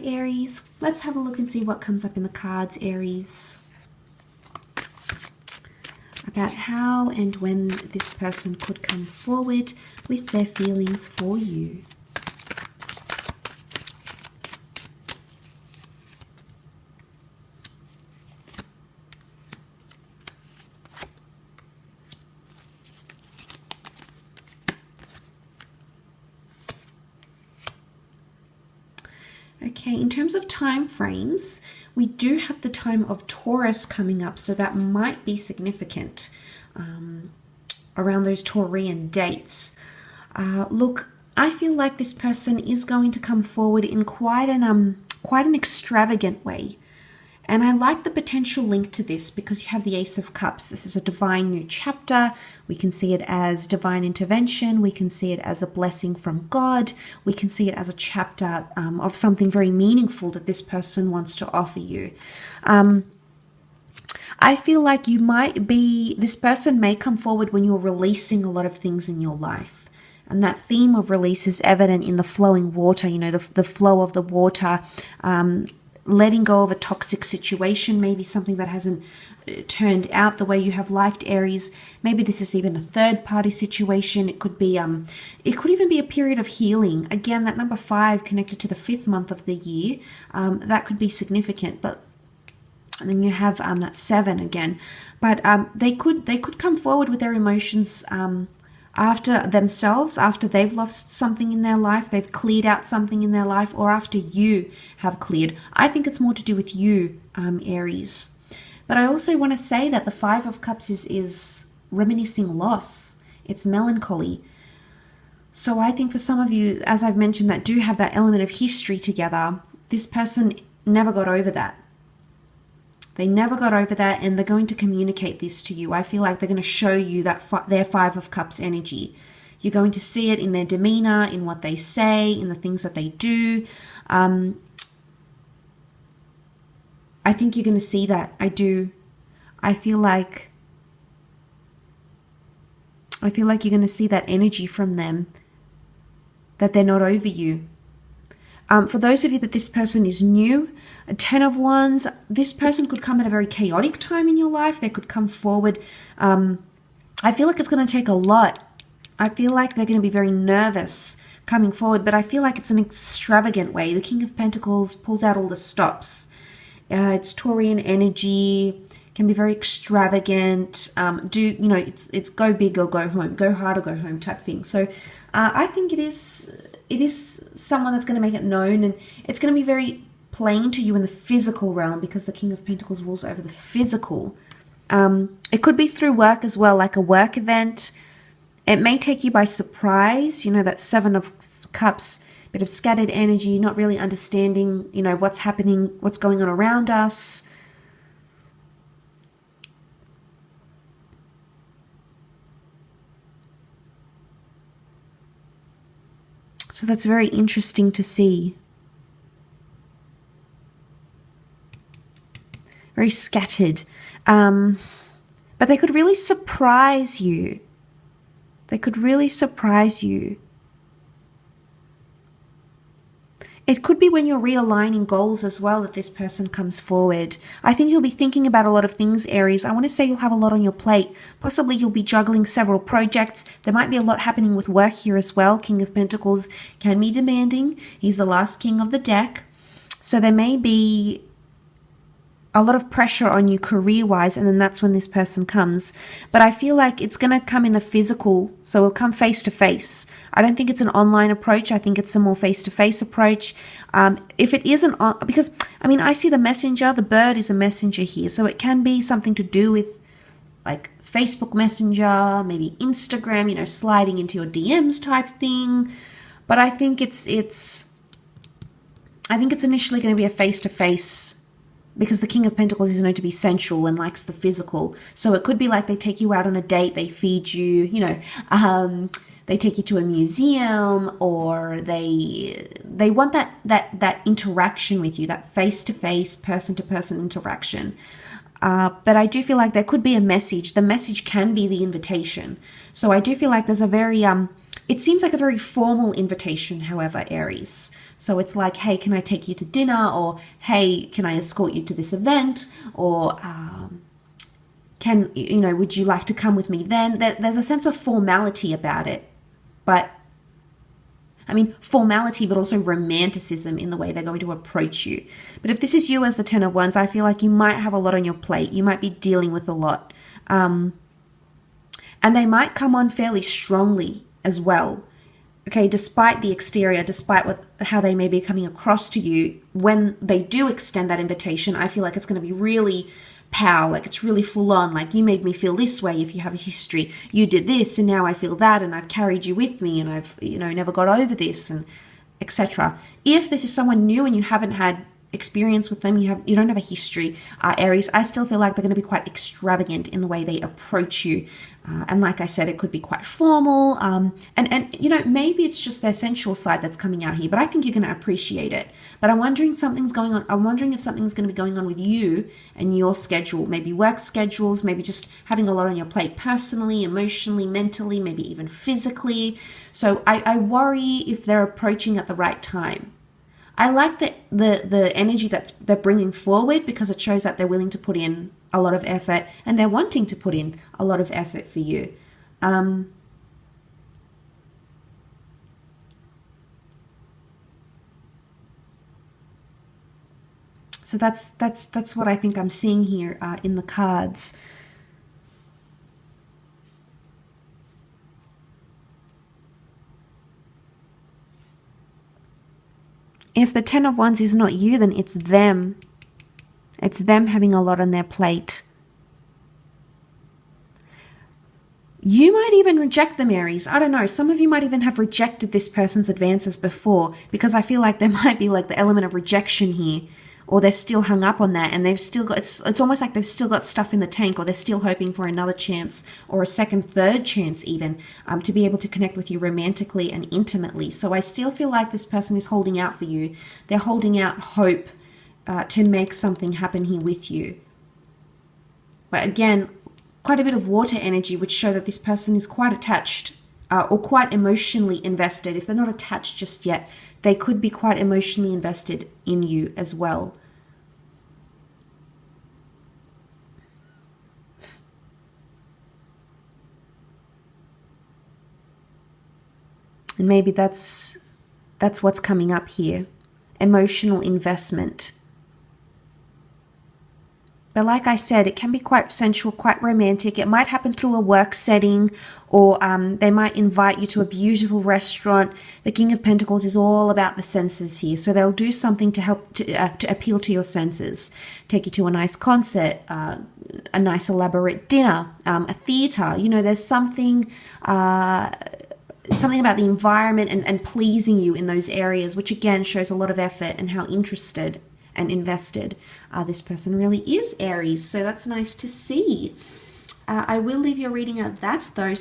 Aries. Let's have a look and see what comes up in the cards, Aries. About how and when this person could come forward with their feelings for you. Okay, in terms of time frames, we do have the time of Taurus coming up, so that might be significant around those Taurian dates. Look, I feel like this person is going to come forward in quite an extravagant way. And I like the potential link to this because you have the Ace of Cups. This is a divine new chapter. We can see it as divine intervention. We can see it as a blessing from God. We can see it as a chapter of something very meaningful that this person wants to offer you. I feel like this person may come forward when you're releasing a lot of things in your life. And that theme of release is evident in the flowing water, the flow of the water, letting go of a toxic situation, maybe something that hasn't turned out the way you have liked, Aries. Maybe this is even a third-party situation. It could be, it could even be a period of healing. Again, that number 5 connected to the 5th month of the year, that could be significant. But and then you have that 7 again. But they could come forward with their emotions after themselves, after they've lost something in their life, they've cleared out something in their life, or after you have cleared. I think it's more to do with you, Aries. But I also want to say that the 5 of Cups is reminiscing loss. It's melancholy. So I think for some of you, as I've mentioned, that do have that element of history together, this person never got over that. They never got over that, and they're going to communicate this to you. I feel like they're going to show you that their 5 of Cups energy. You're going to see it in their demeanor, in what they say, in the things that they do. I think you're going to see that. I do. I feel like you're going to see that energy from them, that they're not over you. For those of you that this person is new, a 10 of Wands, this person could come at a very chaotic time in your life. They could come forward. I feel like it's going to take a lot. I feel like they're going to be very nervous coming forward, but I feel like it's an extravagant way. The King of Pentacles pulls out all the stops. It's Taurian energy, can be very extravagant. It's go big or go home, go hard or go home type thing. So I think it is someone that's going to make it known, and it's going to be very plain to you in the physical realm because the King of Pentacles rules over the physical. It could be through work as well, like a work event. It may take you by surprise, that 7 of Cups, bit of scattered energy, not really understanding, what's happening, what's going on around us. So that's very interesting to see. Very scattered. But they could really surprise you. They could really surprise you. It could be when you're realigning goals as well that this person comes forward. I think you'll be thinking about a lot of things, Aries. I want to say you'll have a lot on your plate. Possibly you'll be juggling several projects. There might be a lot happening with work here as well. King of Pentacles can be demanding. He's the last king of the deck. So there may be a lot of pressure on you career-wise, and then that's when this person comes. But I feel like it's going to come in the physical, so it'll come face-to-face. I don't think it's an online approach. I think it's a more face-to-face approach. If it isn't, because, I see the messenger, the bird is a messenger here, so it can be something to do with, like, Facebook Messenger, maybe Instagram, sliding into your DMs type thing. But I think it's initially going to be a face-to-face, because the King of Pentacles is known to be sensual and likes the physical. So it could be like they take you out on a date, they feed you, they take you to a museum, or they want that interaction with you, that face-to-face, person-to-person interaction. But I do feel like there could be a message. The message can be the invitation. So I do feel like there's a very, it seems like a very formal invitation, however, Aries. So it's like, hey, can I take you to dinner? Or, hey, can I escort you to this event? Or, would you like to come with me then? There's a sense of formality about it. But, formality, but also romanticism in the way they're going to approach you. But if this is you as the Ten of Wands, I feel like you might have a lot on your plate. You might be dealing with a lot. And they might come on fairly strongly as well. Okay, despite the exterior, despite how they may be coming across to you, when they do extend that invitation, I feel like it's going to be really pow, like it's really full on, like you made me feel this way. If you have a history, you did this and now I feel that, and I've carried you with me, and I've never got over this, and etc. If this is someone new and you haven't had experience with them, you don't have a history, Aries, I still feel like they're going to be quite extravagant in the way they approach you, and like I said, it could be quite formal, and maybe it's just their sensual side that's coming out here, but I think you're going to appreciate it. But I'm wondering if something's going to be going on with you and your schedule, maybe work schedules, maybe just having a lot on your plate personally, emotionally, mentally, maybe even physically. So I worry if they're approaching at the right time. I like the energy that they're bringing forward, because it shows that they're willing to put in a lot of effort and they're wanting to put in a lot of effort for you. So that's what I think I'm seeing here in the cards. If the Ten of Wands is not you, then it's them. It's them having a lot on their plate. You might even reject them, Aries. I don't know. Some of you might even have rejected this person's advances before, because I feel like there might be like the element of rejection here, or they're still hung up on that, and they've still got, it's almost like they've still got stuff in the tank, or they're still hoping for another chance, or a second, third chance even, to be able to connect with you romantically and intimately. So I still feel like this person is holding out for you. They're holding out hope to make something happen here with you. But again, quite a bit of water energy, which show that this person is quite attached, or quite emotionally invested. If they're not attached just yet, they could be quite emotionally invested in you as well. And maybe that's what's coming up here. Emotional investment. But like I said, it can be quite sensual, quite romantic. It might happen through a work setting, or they might invite you to a beautiful restaurant. The King of Pentacles is all about the senses here. So they'll do something to help to appeal to your senses. Take you to a nice concert, a nice elaborate dinner, a theater. There's something about the environment and pleasing you in those areas, which again shows a lot of effort and how interested and invested this person really is, Aries. So that's nice to see. I will leave your reading at that though.